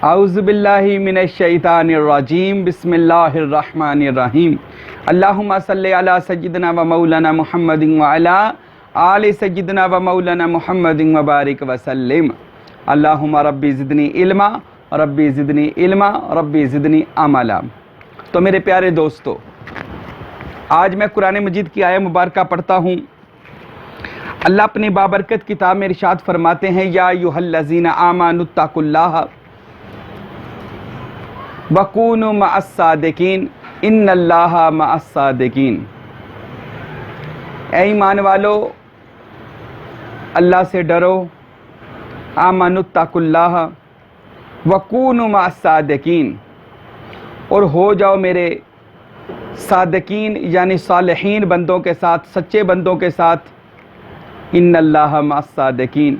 اعوذ باللہ من الشیطان الرجیم بسم اللہ الرحمن الرحیم اللہم صلی علی سیدنا و مولانا محمد وعلی آل سیدنا و مولانا محمد وبارک وسلم اللہم ربی زدنی علما ربی زدنی علما ربی زدنی عملا۔ تو میرے پیارے دوستو، آج میں قرآن مجید کی آیہ مبارکہ پڑھتا ہوں۔ اللہ اپنی بابرکت کتاب میں ارشاد فرماتے ہیں، یا ایھا الذین آمنوا اتقوا اللہ وَكُونُوا مَعَ الصَّادِقِينَ إِنَّ اللَّهَ مَعَ الصَّادِقِينَ۔ اے ایمان والو، اللہ سے ڈرو، آمنوا اتقوا اللہ وَكُونُوا مَعَ الصَّادِقِينَ، اور ہو جاؤ میرے صادقین یعنی صالحین بندوں کے ساتھ، سچے بندوں کے ساتھ۔ ان اللہ مع الصادقین،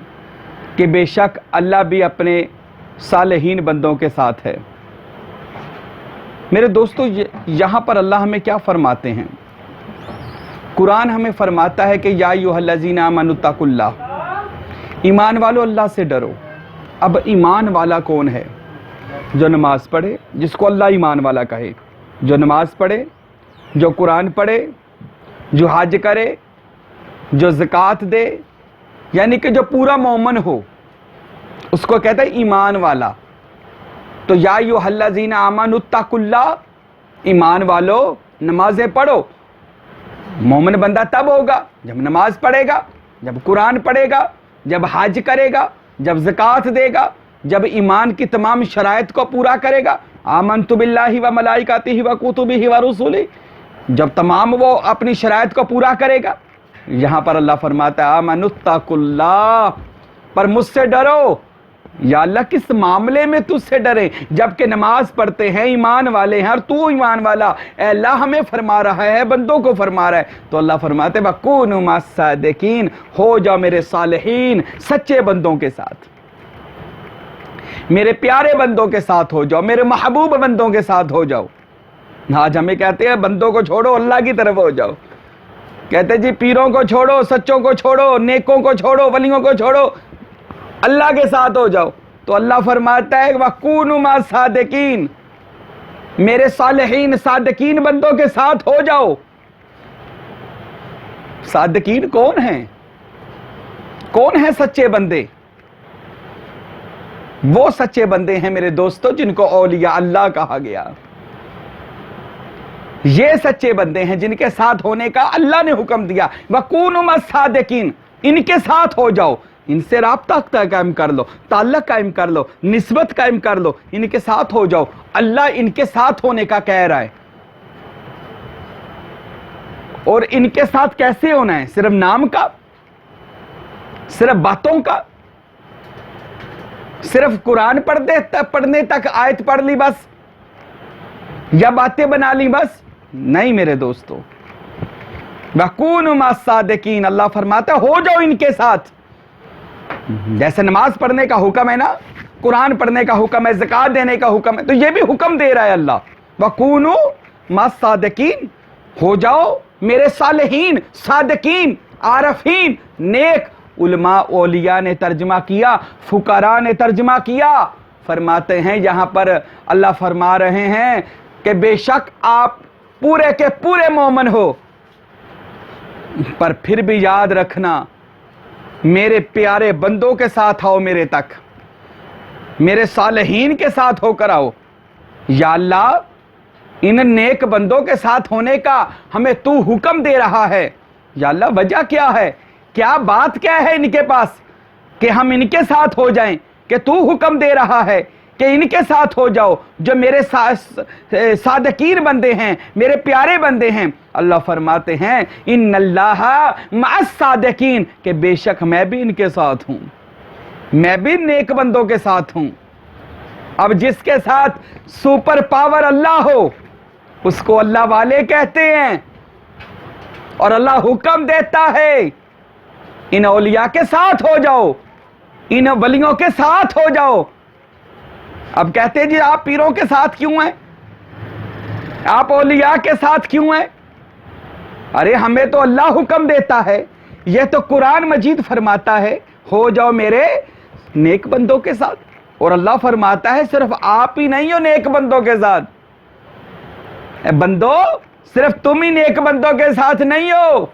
کہ بے شک اللہ بھی اپنے صالحین بندوں کے ساتھ ہے۔ میرے دوستو، یہاں پر اللہ ہمیں کیا فرماتے ہیں؟ قرآن ہمیں فرماتا ہے کہ یا ایھا الذین آمنوا اتقوا اللہ، ایمان والو اللہ سے ڈرو۔ اب ایمان والا کون ہے؟ جو نماز پڑھے، جس کو اللہ ایمان والا کہے، جو نماز پڑھے، جو قرآن پڑھے، جو حج کرے، جو زکوٰۃ دے، یعنی کہ جو پورا مومن ہو، اس کو کہتا ہے ایمان والا۔ تو یا ایھا الذین آمنوا اتقوا اللہ، ایمان والو نمازیں پڑھو۔ مومن بندہ تب ہوگا جب نماز پڑھے گا، جب قرآن پڑھے گا، جب حج کرے گا، جب زکوٰۃ دے گا، جب ایمان کی تمام شرائط کو پورا کرے گا۔ آمنت باللہ و ملائکتہ و کتبہ و رسلہ، جب تمام وہ اپنی شرائط کو پورا کرے گا۔ یہاں پر اللہ فرماتا ہے آمنوا اتقوا اللہ، پر مجھ سے ڈرو۔ یا اللہ کس معاملے میں تجھ سے ڈرے؟ جبکہ نماز پڑھتے ہیں، ایمان والے ہیں، اور تو ایمان والا، اے اللہ ہمیں فرما رہا ہے، بندوں کو فرما رہا ہے۔ تو اللہ فرماتے ہیں وَكُونُوا مَعَ الصَّادِقِينَ، ہو جاؤ میرے صالحین سچے بندوں کے ساتھ، میرے پیارے بندوں کے ساتھ ہو جاؤ، میرے محبوب بندوں کے ساتھ ہو جاؤ۔ آج ہمیں کہتے ہیں بندوں کو چھوڑو، اللہ کی طرف ہو جاؤ۔ کہتے جی پیروں کو چھوڑو، سچوں کو چھوڑو، نیکوں کو چھوڑو، ولیوں کو چھوڑو، اللہ کے ساتھ ہو جاؤ۔ تو اللہ فرماتا ہے وَكُونُوا مَعَ الصَّادِقِينَ، میرے صالحین صادقین بندوں کے ساتھ ہو جاؤ۔ صادقین کون ہیں؟ کون ہیں سچے بندے؟ وہ سچے بندے ہیں میرے دوستو جن کو اولیاء اللہ کہا گیا۔ یہ سچے بندے ہیں جن کے ساتھ ہونے کا اللہ نے حکم دیا، وَكُونُوا مَعَ الصَّادِقِينَ، ان کے ساتھ ہو جاؤ، ان سے رابطہ قائم کر لو، تعلق قائم کر لو، نسبت قائم کر لو، ان کے ساتھ ہو جاؤ۔ اللہ ان کے ساتھ ہونے کا کہہ رہا ہے۔ اور ان کے ساتھ کیسے ہونا ہے؟ صرف نام کا؟ صرف باتوں کا؟ صرف قرآن پڑھنے تک آیت پڑھ لی بس، یا باتیں بنا لی بس؟ نہیں میرے دوستو، وَكُونُوا مَعَ الصَّادِقِينَ، اللہ فرماتا ہے ہو جاؤ ان کے ساتھ۔ جیسے نماز پڑھنے کا حکم ہے نا، قرآن پڑھنے کا حکم ہے، زکوٰۃ دینے کا حکم ہے، تو یہ بھی حکم دے رہا ہے اللہ، وَكُونُوا مَعَ الصَّادِقِينَ، ہو جاؤ میرے صالحین، صادقین، عارفین، نیک۔ علماء اولیاء نے ترجمہ کیا، فقراء نے ترجمہ کیا، فرماتے ہیں یہاں پر اللہ فرما رہے ہیں کہ بے شک آپ پورے کے پورے مومن ہو، پر پھر بھی یاد رکھنا میرے پیارے بندوں کے ساتھ آؤ، میرے تک، میرے صالحین کے ساتھ ہو کر آؤ۔ یا اللہ ان نیک بندوں کے ساتھ ہونے کا ہمیں تو حکم دے رہا ہے، یا اللہ وجہ کیا ہے؟ کیا بات کیا ہے ان کے پاس کہ ہم ان کے ساتھ ہو جائیں، کہ تو حکم دے رہا ہے کہ ان کے ساتھ ہو جاؤ جو میرے صادقین بندے ہیں، میرے پیارے بندے ہیں۔ اللہ فرماتے ہیں ان اللہ مع الصادقین، کہ بے شک میں بھی ان کے ساتھ ہوں، میں بھی نیک بندوں کے ساتھ ہوں۔ اب جس کے ساتھ سپر پاور اللہ ہو اس کو اللہ والے کہتے ہیں، اور اللہ حکم دیتا ہے ان اولیاء کے ساتھ ہو جاؤ، ان ولیوں کے ساتھ ہو جاؤ۔ اب کہتے ہیں جی آپ پیروں کے ساتھ کیوں ہیں؟ آپ اولیاء کے ساتھ کیوں ہیں؟ ارے ہمیں تو اللہ حکم دیتا ہے، یہ تو قرآن مجید فرماتا ہے ہو جاؤ میرے نیک بندوں کے ساتھ۔ اور اللہ فرماتا ہے صرف آپ ہی نہیں ہو نیک بندوں کے ساتھ، اے بندو صرف تم ہی نیک بندوں کے ساتھ نہیں ہو۔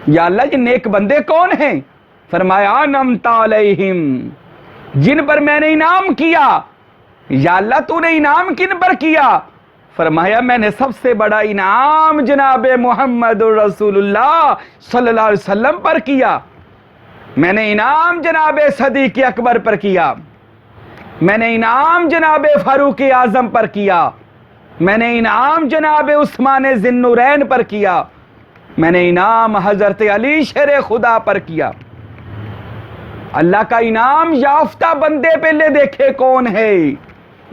یا اللہ یہ نیک بندے کون ہیں؟ فرمایا انعمت علیہم، جن پر میں نے انعام کیا۔ یا اللہ تو نے انعام کن پر کیا؟ فرمایا میں نے سب سے بڑا انعام جناب محمد رسول اللہ صلی اللہ علیہ وسلم پر کیا، میں نے انعام جناب صدیق اکبر پر کیا، میں نے انعام جناب فاروق اعظم پر کیا، میں نے انعام جناب عثمان ذی النورین پر کیا، میں نے انعام حضرت علی شیر خدا پر کیا۔ اللہ کا انعام یافتہ بندے پہلے دیکھے کون ہے،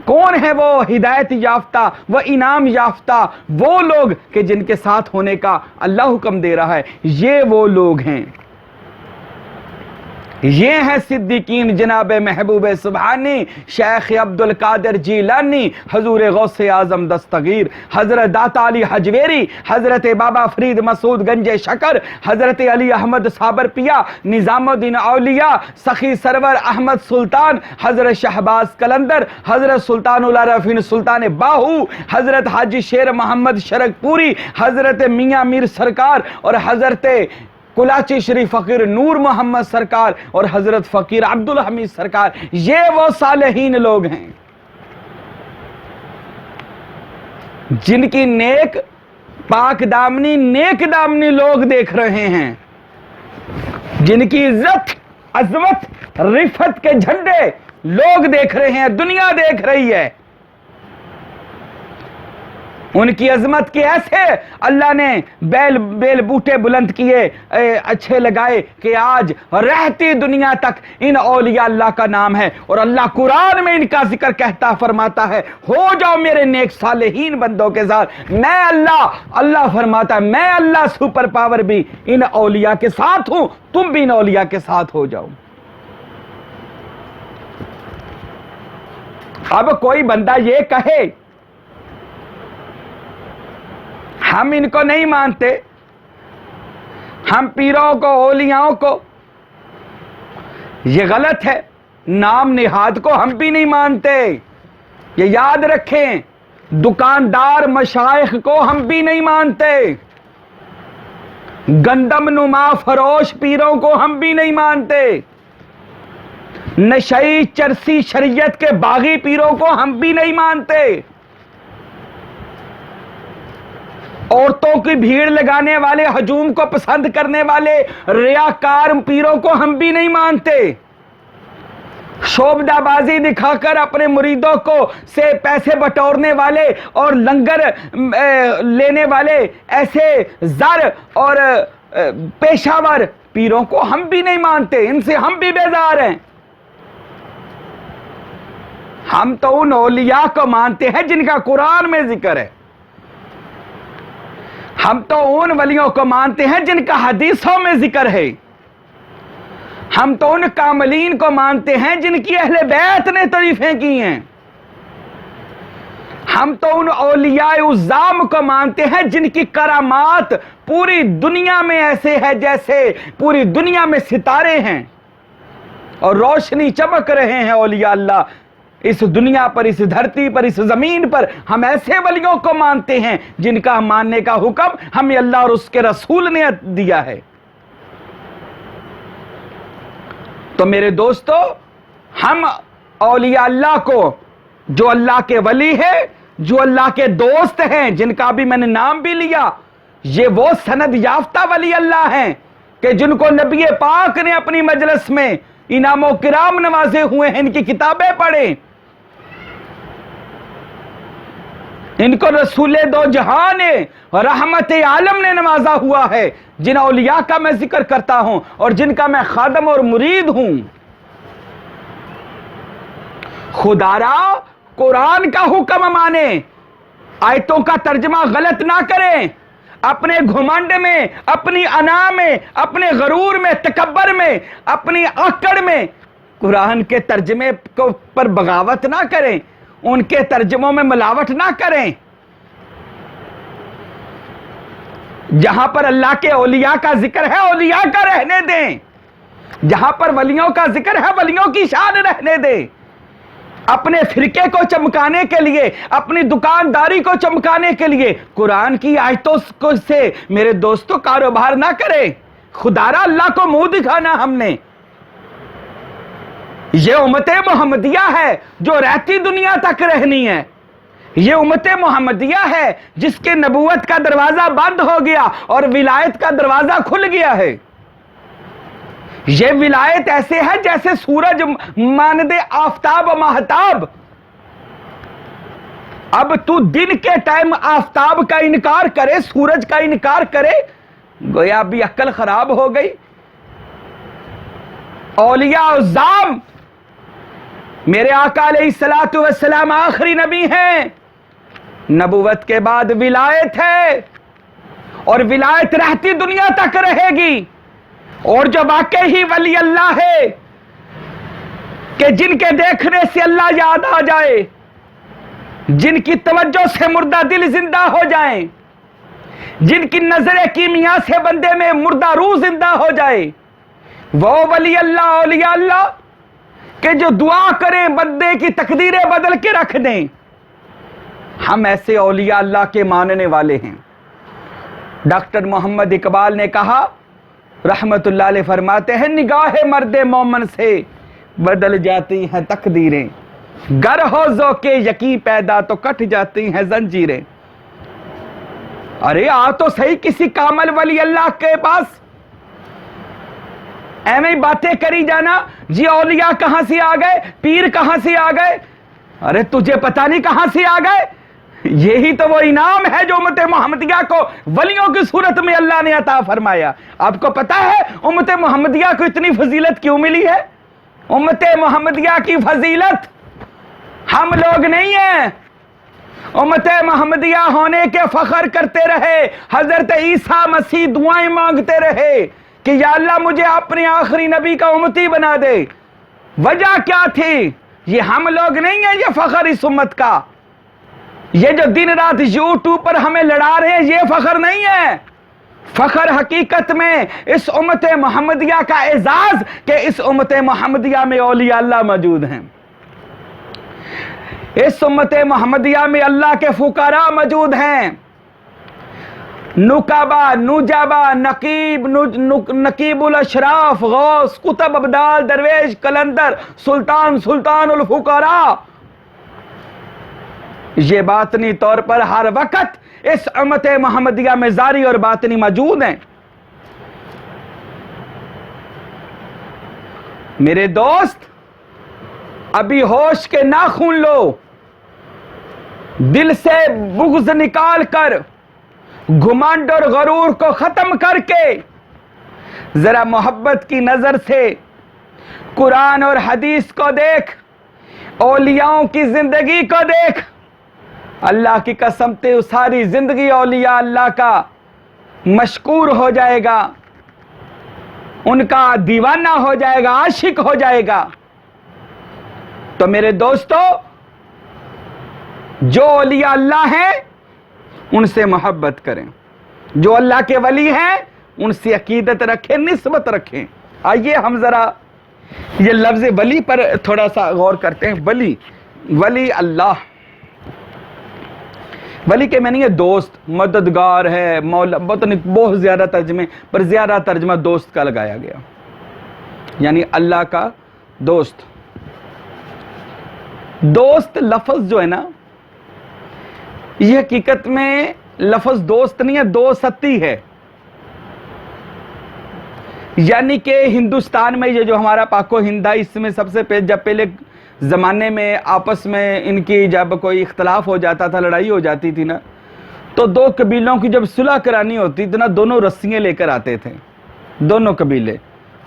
کون ہے وہ ہدایت یافتہ، وہ انعام یافتہ، وہ لوگ کہ جن کے ساتھ ہونے کا اللہ حکم دے رہا ہے، یہ وہ لوگ ہیں، یہ ہیں صدیقین جناب محبوب سبحانی شیخ عبد القادر جیلانی، حضور غوث اعظم دستگیر، حضرت داتا علی حجویری، حضرت بابا فرید مسعود گنج شکر، حضرت علی احمد صابر پیا، نظام الدین اولیاء، سخی سرور احمد سلطان، حضرت شہباز قلندر، حضرت سلطان العارفین سلطان باہو، حضرت حاجی شیر محمد شرک پوری، حضرت میاں میر سرکار، اور حضرت کلاچی شریف فقیر نور محمد سرکار، اور حضرت فقیر عبدالحمید سرکار، یہ وہ صالحین لوگ ہیں جن کی نیک پاک دامنی نیک دامنی لوگ دیکھ رہے ہیں، جن کی عزت عظمت رفعت کے جھنڈے لوگ دیکھ رہے ہیں، دنیا دیکھ رہی ہے۔ ان کی عظمت کے ایسے اللہ نے بیل بوٹے بلند کیے، اچھے لگائے کہ آج رہتی دنیا تک ان اولیاء اللہ کا نام ہے، اور اللہ قرآن میں ان کا ذکر کہتا فرماتا ہے ہو جاؤ میرے نیک صالحین بندوں کے ساتھ، میں اللہ فرماتا ہے میں اللہ سپر پاور بھی ان اولیاء کے ساتھ ہوں، تم بھی ان اولیاء کے ساتھ ہو جاؤ۔ اب کوئی بندہ یہ کہے ہم ان کو نہیں مانتے، ہم پیروں کو اولیاؤں کو، یہ غلط ہے، نام نہاد کو ہم بھی نہیں مانتے، یہ یاد رکھیں، دکاندار مشائخ کو ہم بھی نہیں مانتے، گندم نما فروش پیروں کو ہم بھی نہیں مانتے، نشئی چرسی شریعت کے باغی پیروں کو ہم بھی نہیں مانتے، عورتوں کی بھیڑ لگانے والے ہجوم کو پسند کرنے والے ریاکار پیروں کو ہم بھی نہیں مانتے، شوبدہ بازی دکھا کر اپنے مریدوں کو سے پیسے بٹورنے والے اور لنگر لینے والے ایسے زر اور پیشہ ور پیروں کو ہم بھی نہیں مانتے، ان سے ہم بھی بیزار ہیں۔ ہم تو ان اولیاء کو مانتے ہیں جن کا قرآن میں ذکر ہے، ہم تو ان ولیوں کو مانتے ہیں جن کا حدیثوں میں ذکر ہے، ہم تو ان کاملین کو مانتے ہیں جن کی اہل بیت نے تعریفیں کی ہیں، ہم تو ان اولیاء عظام کو مانتے ہیں جن کی کرامات پوری دنیا میں ایسے ہے جیسے پوری دنیا میں ستارے ہیں اور روشنی چمک رہے ہیں اولیاء اللہ اس دنیا پر، اس دھرتی پر، اس زمین پر۔ ہم ایسے ولیوں کو مانتے ہیں جن کا ماننے کا حکم ہمیں اللہ اور اس کے رسول نے دیا ہے۔ تو میرے دوستو، ہم اولیاء اللہ کو، جو اللہ کے ولی ہے، جو اللہ کے دوست ہیں، جن کا بھی میں نے نام بھی لیا، یہ وہ سند یافتہ ولی اللہ ہیں کہ جن کو نبی پاک نے اپنی مجلس میں انعام و کرام نوازے ہوئے ہیں، ان کی کتابیں پڑھیں، ان کو رسول دو جہاں نے رحمت عالم نے نوازا ہوا ہے، جن اولیاء کا میں ذکر کرتا ہوں اور جن کا میں خادم اور مرید ہوں۔ خدا را قرآن کا حکم مانیں، آیتوں کا ترجمہ غلط نہ کریں، اپنے گھمنڈ میں، اپنی انا میں، اپنے غرور میں، تکبر میں، اپنی اکڑ میں قرآن کے ترجمے پر بغاوت نہ کریں، ان کے ترجموں میں ملاوٹ نہ کریں۔ جہاں پر اللہ کے اولیاء کا ذکر ہے اولیاء کا رہنے دیں، جہاں پر ولیوں کا ذکر ہے ولیوں کی شان رہنے دیں. اپنے فرقے کو چمکانے کے لیے، اپنی دکانداری کو چمکانے کے لیے قرآن کی آیتوں سے میرے دوستو کاروبار نہ کریں. خدارا اللہ کو منہ دکھانا ہم نے. یہ امت محمدیہ ہے جو رہتی دنیا تک رہنی ہے. یہ امت محمدیہ ہے جس کے نبوت کا دروازہ بند ہو گیا اور ولایت کا دروازہ کھل گیا ہے. یہ ولایت ایسے ہے جیسے سورج مانند آفتاب و ماہتاب. اب تو دن کے ٹائم آفتاب کا انکار کرے، سورج کا انکار کرے، گویا ابھی عقل خراب ہو گئی. اولیاء عظام میرے آقا علیہ الصلوۃ والسلام آخری نبی ہیں. نبوت کے بعد ولایت ہے اور ولایت رہتی دنیا تک رہے گی. اور جو واقعی ہی ولی اللہ ہے کہ جن کے دیکھنے سے اللہ یاد آ جائے، جن کی توجہ سے مردہ دل زندہ ہو جائیں، جن کی نظر کیمیا سے بندے میں مردہ روح زندہ ہو جائے، وہ ولی اللہ اولیاء اللہ کہ جو دعا کریں بندے کی تقدیریں بدل کے رکھ دیں. ہم ایسے اولیاء اللہ کے ماننے والے ہیں. ڈاکٹر محمد اقبال نے کہا رحمت اللہ علیہ، فرماتے ہیں نگاہ مرد مومن سے بدل جاتی ہیں تقدیریں، گر ہو ذوق یقین پیدا تو کٹ جاتی ہیں زنجیریں. ارے آ تو صحیح کسی کامل ولی اللہ کے پاس. ایویں باتیں کری جانا جی اولیاء کہاں سے آ گئے، پیر کہاں سے آ گئے. ارے تجھے پتہ نہیں کہاں سے آ گئے. یہی تو وہ انعام ہے جو امت محمدیہ کو ولیوں کی صورت میں اللہ نے عطا فرمایا. آپ کو پتا ہے امت محمدیہ کو اتنی فضیلت کیوں ملی ہے؟ امت محمدیہ کی فضیلت ہم لوگ نہیں ہیں. امت محمدیہ ہونے کے فخر کرتے رہے. حضرت عیسیٰ مسیح دعائیں مانگتے رہے کہ یا اللہ مجھے اپنے آخری نبی کا امتی بنا دے. وجہ کیا تھی؟ یہ ہم لوگ نہیں ہیں، یہ فخر اس امت کا. یہ جو دن رات یوٹیوب پر ہمیں لڑا رہے ہیں یہ فخر نہیں ہے. فخر حقیقت میں اس امت محمدیہ کا اعزاز کہ اس امت محمدیہ میں اولیاء اللہ موجود ہیں. اس امت محمدیہ میں اللہ کے فقراء موجود ہیں. نقبا، نجبا، نقیب، نقیب الاشراف، غوث، قطب، ابدال، درویش، قلندر، سلطان الفقراء. یہ باطنی طور پر ہر وقت اس امت محمدیہ میں ظاہری اور باطنی موجود ہیں. میرے دوست ابھی ہوش کے ناخن لو، دل سے بغض نکال کر، گھمنڈ اور غرور کو ختم کر کے ذرا محبت کی نظر سے قرآن اور حدیث کو دیکھ، اولیاءوں کی زندگی کو دیکھ. اللہ کی قسم تے ساری زندگی اولیاء اللہ کا مشکور ہو جائے گا، ان کا دیوانہ ہو جائے گا، عاشق ہو جائے گا. تو میرے دوستو جو اولیاء اللہ ہیں ان سے محبت کریں، جو اللہ کے ولی ہیں ان سے عقیدت رکھیں، نسبت رکھیں. آئیے ہم ذرا یہ لفظ ولی پر تھوڑا سا غور کرتے ہیں. ولی اللہ، ولی کے معنی ہے دوست، مددگار ہے، مولا. بہت زیادہ ترجمے پر زیادہ ترجمہ دوست کا لگایا گیا، یعنی اللہ کا دوست. دوست لفظ جو ہے نا یہ حقیقت میں لفظ دوست نہیں ہے، دوستی ہے. یعنی کہ ہندوستان میں یہ جو ہمارا پاک و ہند ہے اس میں سب سے جب پہلے زمانے میں آپس میں ان کی جب کوئی اختلاف ہو جاتا تھا، لڑائی ہو جاتی تھی نا، تو دو قبیلوں کی جب صلح کرانی ہوتی تھی نا دونوں رسیاں لے کر آتے تھے. دونوں قبیلے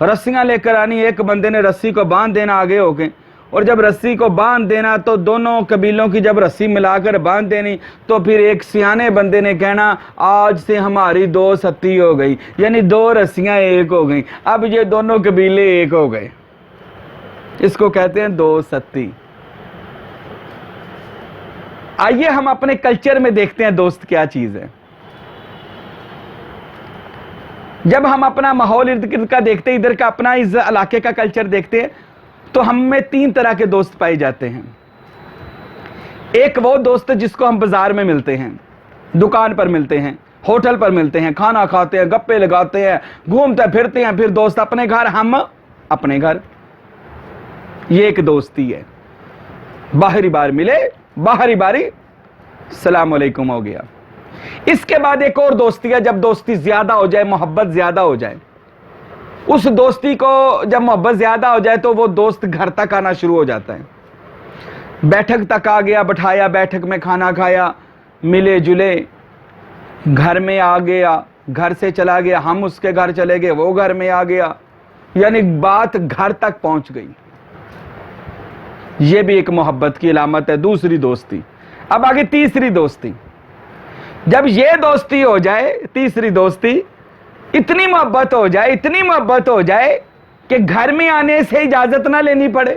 رسیاں لے کر آنی، ایک بندے نے رسی کو باندھ دینا آگے ہو کے، اور جب رسی کو باندھ دینا تو دونوں قبیلوں کی جب رسی ملا کر باندھ دینی تو پھر ایک سیانے بندے نے کہنا آج سے ہماری دو ستی ہو گئی، یعنی دو رسیاں ایک ہو گئیں. اب یہ دونوں قبیلے ایک ہو گئے، اس کو کہتے ہیں دوستی. آئیے ہم اپنے کلچر میں دیکھتے ہیں دوست کیا چیز ہے. جب ہم اپنا ماحول ارد گرد کا دیکھتے ہیں، ادھر کا اپنا اس علاقے کا کلچر دیکھتے ہیں، تو ہم میں 3 طرح کے دوست پائے جاتے ہیں۔ ایک وہ دوست جس کو ہم بازار میں ملتے ہیں، دکان پر ملتے ہیں، ہوٹل پر ملتے ہیں، کھانا کھاتے ہیں، گپے لگاتے ہیں، گھومتے پھرتے ہیں، پھر دوست اپنے گھر، ہم اپنے گھر۔ یہ ایک دوستی ہے، باہری بار ملے، باہری باری السلام علیکم ہو گیا۔ اس کے بعد ایک اور دوستی ہے، جب دوستی زیادہ ہو جائے، محبت زیادہ ہو جائے، اس دوستی کو جب محبت زیادہ ہو جائے تو وہ دوست گھر تک آنا شروع ہو جاتا ہے، بیٹھک تک آ گیا، بٹھایا، بیٹھک میں کھانا کھایا، ملے جلے، گھر میں آ گیا، گھر سے چلا گیا، ہم اس کے گھر چلے گئے، وہ گھر میں آ گیا، یعنی بات گھر تک پہنچ گئی۔ یہ بھی ایک محبت کی علامت ہے، دوسری دوستی۔ اب آگے تیسری دوستی۔ جب یہ دوستی ہو جائے، تیسری دوستی، اتنی محبت ہو جائے، اتنی محبت ہو جائے کہ گھر میں آنے سے اجازت نہ لینی پڑے۔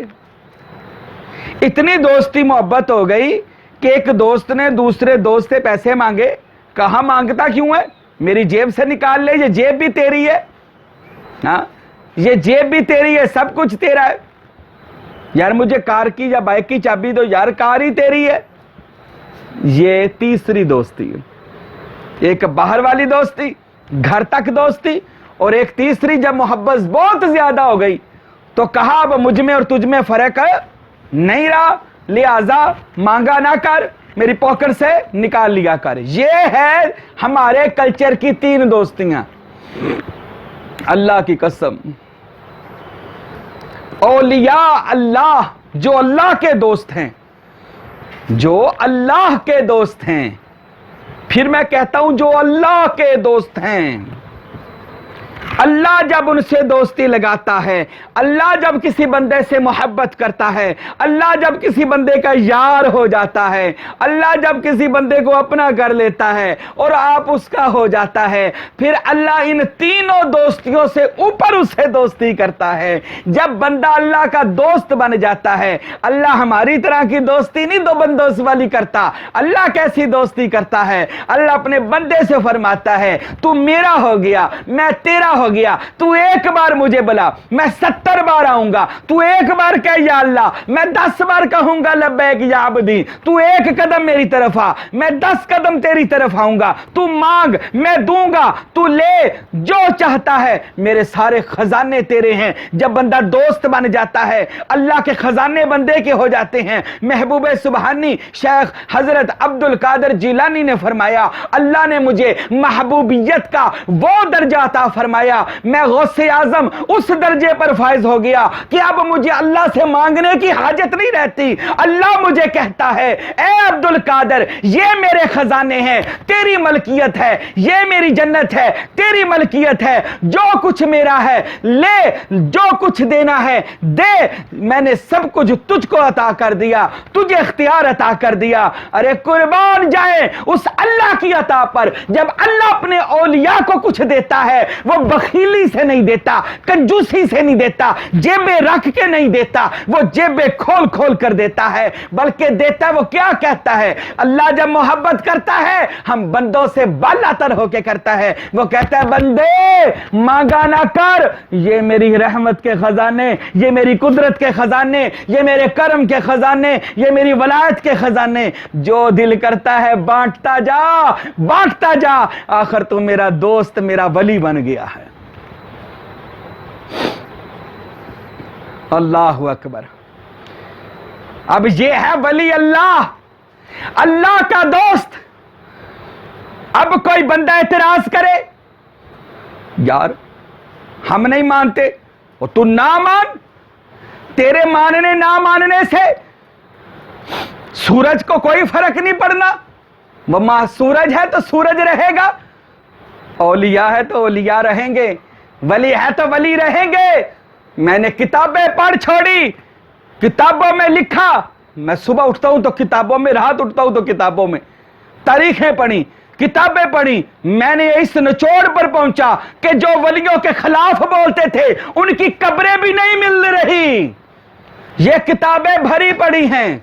اتنی دوستی محبت ہو گئی کہ ایک دوست نے دوسرے دوست سے پیسے مانگے، کہاں مانگتا کیوں ہے؟ میری جیب سے نکال لے، یہ جیب بھی تیری ہے، ہاں یہ جیب بھی تیری ہے، سب کچھ تیرا ہے، یار مجھے کار کی یا بائک کی چابی دو، یار کار ہی تیری ہے۔ یہ تیسری دوستی ہے۔ ایک باہر والی دوستی، گھر تک دوستی، اور ایک تیسری جب محبت بہت زیادہ ہو گئی تو کہا اب مجھ میں اور تجھ میں فرق نہیں رہا، لہذا مانگا نہ کر، میری پاکٹ سے نکال لیا کر۔ یہ ہے ہمارے کلچر کی 3 دوستیاں۔ اللہ کی قسم، اولیاء اللہ جو اللہ کے دوست ہیں، جو اللہ کے دوست ہیں، پھر میں کہتا ہوں جو اللہ کے دوست ہیں، اللہ جب ان سے دوستی لگاتا ہے، اللہ جب کسی بندے سے محبت کرتا ہے، اللہ جب کسی بندے کا یار ہو جاتا ہے، اللہ جب کسی بندے کو اپنا کر لیتا ہے اور آپ اس کا ہو جاتا ہے، پھر اللہ ان تینوں دوستیوں سے اوپر اس سے دوستی کرتا ہے۔ جب بندہ اللہ کا دوست بن جاتا ہے، اللہ ہماری طرح کی دوستی نہیں دو بندوں والی کرتا۔ اللہ کیسی دوستی کرتا ہے؟ اللہ اپنے بندے سے فرماتا ہے تو میرا ہو گیا، میں تیرا ہو گیا، تو ایک بار مجھے بلا، میں 70 بار آؤں گا، تو ایک بار کہہ یا اللہ، میں 10 بار کہوں گا لبیک یا عبدی، تو ایک قدم میری طرف آ، میں 10 قدم تیری طرف آؤں گا، تو مانگ میں دوں گا، تو لے، جو چاہتا ہے، میرے سارے خزانے تیرے ہیں۔ جب بندہ دوست بن جاتا ہے، اللہ کے خزانے بندے کے ہو جاتے ہیں۔ محبوب سبحانی شیخ حضرت عبد القادر جیلانی نے فرمایا، اللہ نے مجھے محبوبیت کا وہ درجہ عطا فرمایا، میں غوث اعظم اس درجے پر فائز ہو گیا کہ اب مجھے اللہ سے مانگنے کی حاجت نہیں رہتی۔ اللہ مجھے کہتا ہے اے عبد القادر، یہ میرے خزانے ہیں، تیری ملکیت ہے، یہ میری جنت ہے، تیری ملکیت ہے، جو کچھ میرا ہے لے، جو کچھ دینا ہے دے، میں نے سب کچھ تجھ کو عطا کر دیا، تجھے اختیار عطا کر دیا۔ ارے قربان جائے اس اللہ کی عطا پر۔ جب اللہ اپنے اولیاء کو کچھ دیتا ہے، وہ بخیلی سے نہیں دیتا، کنجوسی سے نہیں دیتا، جیبیں رکھ کے نہیں دیتا، وہ جیبیں کھول کھول کر دیتا ہے، بلکہ دیتا ہے وہ کیا کہتا ہے؟ اللہ جب محبت کرتا ہے ہم بندوں سے بالا تر ہو کے کرتا ہے، وہ کہتا ہے بندے مانگا نہ کر، یہ میری رحمت کے خزانے، یہ میری قدرت کے خزانے، یہ میرے کرم کے خزانے، یہ میری ولایت کے خزانے، جو دل کرتا ہے بانٹتا جا، بانٹتا جا، آخر تو میرا دوست، میرا ولی بن گیا ہے۔ اللہ اکبر۔ اب یہ ہے ولی اللہ، اللہ کا دوست۔ اب کوئی بندہ اعتراض کرے یار ہم نہیں مانتے، وہ تو نہ مان، تیرے ماننے نہ ماننے سے سورج کو کوئی فرق نہیں پڑنا، وہ ماں سورج ہے تو سورج رہے گا، اولیاء ہے تو اولیاء رہیں گے، ولی ہے تو ولی رہیں گے۔ میں نے کتابیں پڑھ چھوڑی، کتابوں میں لکھا، میں صبح اٹھتا ہوں تو کتابوں میں، رات اٹھتا ہوں تو کتابوں میں، تاریخیں پڑھی، کتابیں پڑھی، میں نے اس نچوڑ پر پہنچا کہ جو ولیوں کے خلاف بولتے تھے ان کی قبریں بھی نہیں مل رہی۔ یہ کتابیں بھری پڑی ہیں۔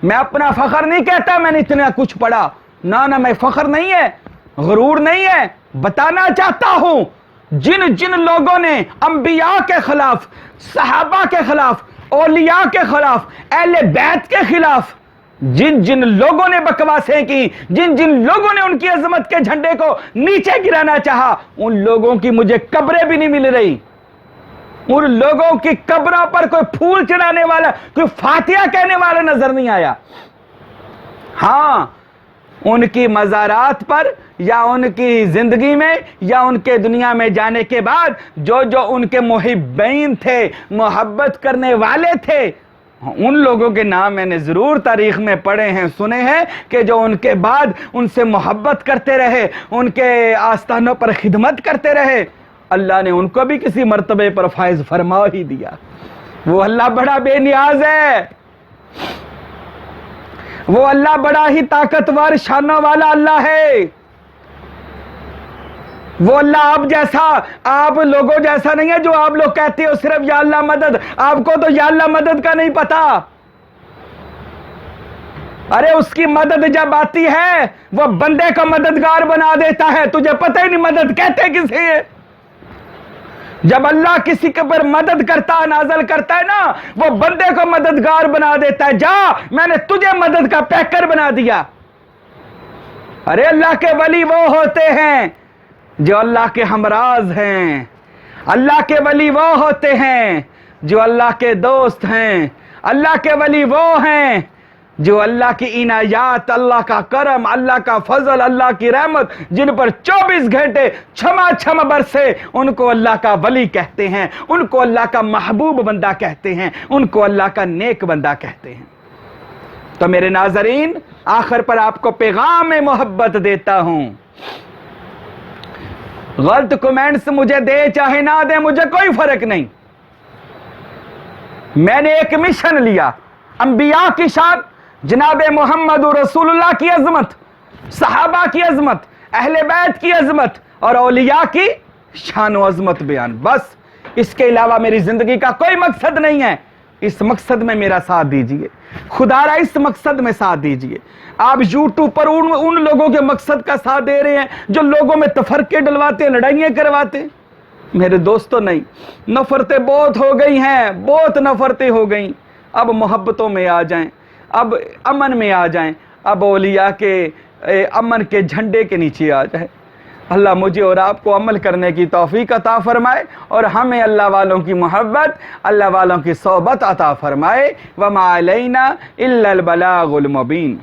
میں اپنا فخر نہیں کہتا میں نے اتنا کچھ پڑھا، نہ میں فخر نہیں ہے، غرور نہیں ہے، بتانا چاہتا ہوں جن جن لوگوں نے انبیاء کے خلاف، صحابہ کے خلاف، اولیاء کے خلاف، اہل بیت کے خلاف جن جن لوگوں نے بکواسیں کی، جن جن لوگوں نے ان کی عظمت کے جھنڈے کو نیچے گرانا چاہا، ان لوگوں کی مجھے قبریں بھی نہیں مل رہی، ان لوگوں کی قبروں پر کوئی پھول چڑھانے والا، کوئی فاتحہ کہنے والا نظر نہیں آیا۔ ہاں، ان کی مزارات پر یا ان کی زندگی میں یا ان کے دنیا میں جانے کے بعد جو جو ان کے محبین تھے، محبت کرنے والے تھے، ان لوگوں کے نام میں نے ضرور تاریخ میں پڑھے ہیں، سنے ہیں، کہ جو ان کے بعد ان سے محبت کرتے رہے، ان کے آستانوں پر خدمت کرتے رہے، اللہ نے ان کو بھی کسی مرتبے پر فائز فرما ہی دیا۔ وہ اللہ بڑا بے نیاز ہے، وہ اللہ بڑا ہی طاقتور شانوں والا اللہ ہے۔ وہ اللہ آپ جیسا، آپ لوگوں جیسا نہیں ہے جو آپ لوگ کہتے ہو صرف یا اللہ مدد، آپ کو تو یا اللہ مدد کا نہیں پتا۔ ارے اس کی مدد جب آتی ہے وہ بندے کو مددگار بنا دیتا ہے، تجھے پتہ ہی نہیں مدد کہتے کسے ہے۔ جب اللہ کسی کے پر مدد کرتا ہے، نازل کرتا ہے نا، وہ بندے کو مددگار بنا دیتا ہے، جا میں نے تجھے مدد کا پیکر بنا دیا۔ ارے اللہ کے ولی وہ ہوتے ہیں جو اللہ کے ہمراز ہیں، اللہ کے ولی وہ ہوتے ہیں جو اللہ کے دوست ہیں، اللہ کے ولی وہ ہیں جو اللہ کی عنایات، اللہ کا کرم، اللہ کا فضل، اللہ کی رحمت جن پر 24 گھنٹے چھما چھما برسے، ان کو اللہ کا ولی کہتے ہیں، ان کو اللہ کا محبوب بندہ کہتے ہیں، ان کو اللہ کا نیک بندہ کہتے ہیں۔ تو میرے ناظرین، آخر پر آپ کو پیغام محبت دیتا ہوں، غلط کمنٹس مجھے دے چاہے نہ دے، مجھے کوئی فرق نہیں۔ میں نے ایک مشن لیا، انبیاء کی شان، جناب محمد رسول اللہ کی عظمت، صحابہ کی عظمت، اہل بیت کی عظمت اور اولیاء کی شان و عظمت بیان، بس اس کے علاوہ میری زندگی کا کوئی مقصد نہیں ہے۔ اس مقصد میں میرا ساتھ دیجئے، خدا را اس مقصد میں ساتھ دیجئے۔ آپ یوٹیوب پر ان لوگوں کے مقصد کا ساتھ دے رہے ہیں جو لوگوں میں تفرقے ڈلواتے ہیں، لڑائیاں کرواتے ہیں۔ میرے دوستو نہیں، نفرتیں بہت ہو گئی ہیں، بہت نفرتیں ہو گئیں، اب محبتوں میں آ جائیں، اب امن میں آ جائیں، اب اولیاء کے امن کے جھنڈے کے نیچے آ جائیں۔ اللہ مجھے اور آپ کو عمل کرنے کی توفیق عطا فرمائے اور ہمیں اللہ والوں کی محبت، اللہ والوں کی صحبت عطا فرمائے۔ وما علینا الا البلاغ المبین۔